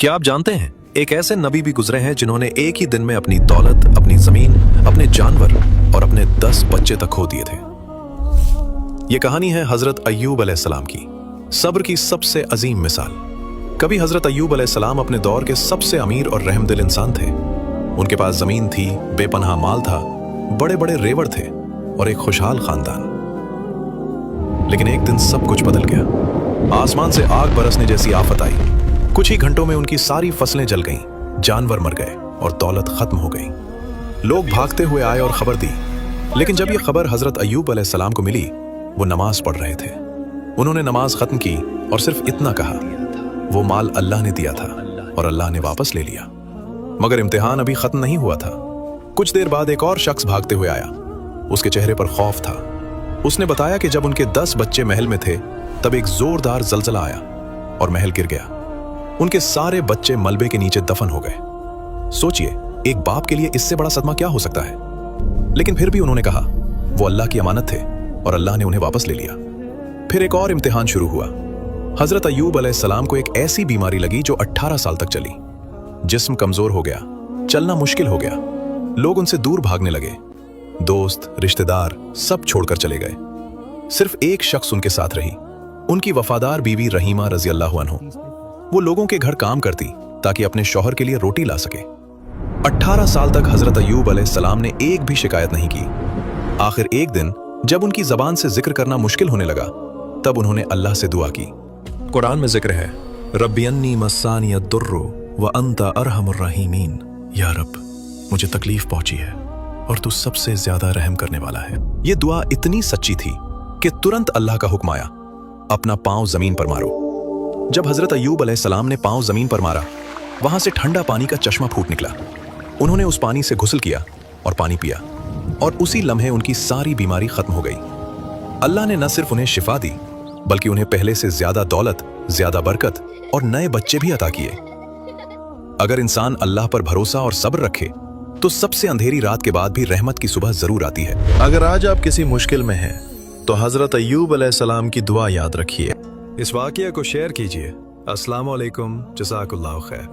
क्या आप जानते हैं एक ऐसे नबी भी गुजरे हैं जिन्होंने एक ही दिन में अपनी दौलत, अपनी जमीन, अपने जानवर और अपने 10 बच्चे तक खो दिए थे। ये कहानी है हजरत अय्यूब अलैहिस्सलाम की, सब्र की सबसे अजीम मिसाल। कभी हजरत अय्यूब अलैहिस्सलाम अपने दौर के सबसे अमीर और रहमदिल इंसान थे। उनके पास जमीन थी, बेपनाह माल था, बड़े बड़े रेवड़ थे और एक खुशहाल खानदान। लेकिन एक दिन सब कुछ बदल गया। आसमान से आग बरसने जैसी आफत आई। कुछ ही घंटों में उनकी सारी फसलें जल गईं, जानवर मर गए और दौलत खत्म हो गई। लोग भागते हुए आए और खबर दी, लेकिन जब यह खबर हजरत अय्यूब अलैहिस्सलाम को मिली, वो नमाज पढ़ रहे थे। उन्होंने नमाज खत्म की और सिर्फ इतना कहा, वो माल अल्लाह ने दिया था और अल्लाह ने वापस ले लिया। मगर इम्तिहान अभी खत्म नहीं हुआ था। कुछ देर बाद एक और शख्स भागते हुए आया। उसके चेहरे पर खौफ था। उसने बताया कि जब उनके 10 बच्चे महल में थे, तब एक जोरदार जलजला आया और महल गिर गया। उनके सारे बच्चे मलबे के नीचे दफन हो गए। सोचिए, एक बाप के लिए इससे बड़ा सदमा क्या हो सकता है। लेकिन फिर भी उन्होंने कहा, वो अल्लाह की अमानत थे और अल्लाह ने उन्हें वापस ले लिया। फिर एक और इम्तिहान शुरू हुआ। हजरत अय्यूब अलैहिस्सलाम को एक ऐसी बीमारी लगी जो 18 साल तक चली। जिस्म कमजोर हो गया, चलना मुश्किल हो गया। लोग उनसे दूर भागने लगे। दोस्त, रिश्तेदार सब छोड़कर चले गए। सिर्फ एक शख्स उनके साथ रही, उनकी वफादार बीवी रहीमा रजी अल्लाह अन्हा। वो लोगों के घर काम करती ताकि अपने शौहर के लिए रोटी ला सके। 18 साल तक हजरत अय्यूब अलैहिस्सलाम ने एक भी शिकायत नहीं की। आखिर एक दिन जब उनकी जबान से जिक्र करना मुश्किल होने लगा, तब उन्होंने अल्लाह से दुआ की। कुरान में जिक्र है, रब्बी अन्नी मस्सानी अद्दुर्रु व अंता अरहमुर रहीमीन। या रब, मुझे तकलीफ पहुंची है और तू सबसे ज्यादा रहम करने वाला है। ये दुआ इतनी सच्ची थी कि तुरंत अल्लाह का हुक्म आया, अपना पांव जमीन पर मारो। जब हजरत अय्यूब अलैहिस्सलाम ने पांव जमीन पर मारा, वहां से ठंडा पानी का चश्मा फूट निकला। उन्होंने उस पानी से गुस्ल किया और पानी पिया, और उसी लम्हे उनकी सारी बीमारी खत्म हो गई। अल्लाह ने न सिर्फ उन्हें शिफा दी, बल्कि उन्हें पहले से ज्यादा दौलत, ज्यादा बरकत और नए बच्चे भी अता किए। अगर इंसान अल्लाह पर भरोसा और सब्र रखे, तो सबसे अंधेरी रात के बाद भी रहमत की सुबह जरूर आती है। अगर आज आप किसी मुश्किल में हैं, तो हजरत अय्यूब अलैहिस्सलाम की दुआ याद रखिए। इस वाक़या को शेयर कीजिए। अस्सलाम वालेकुम, जज़ाकल्लाहु खैर।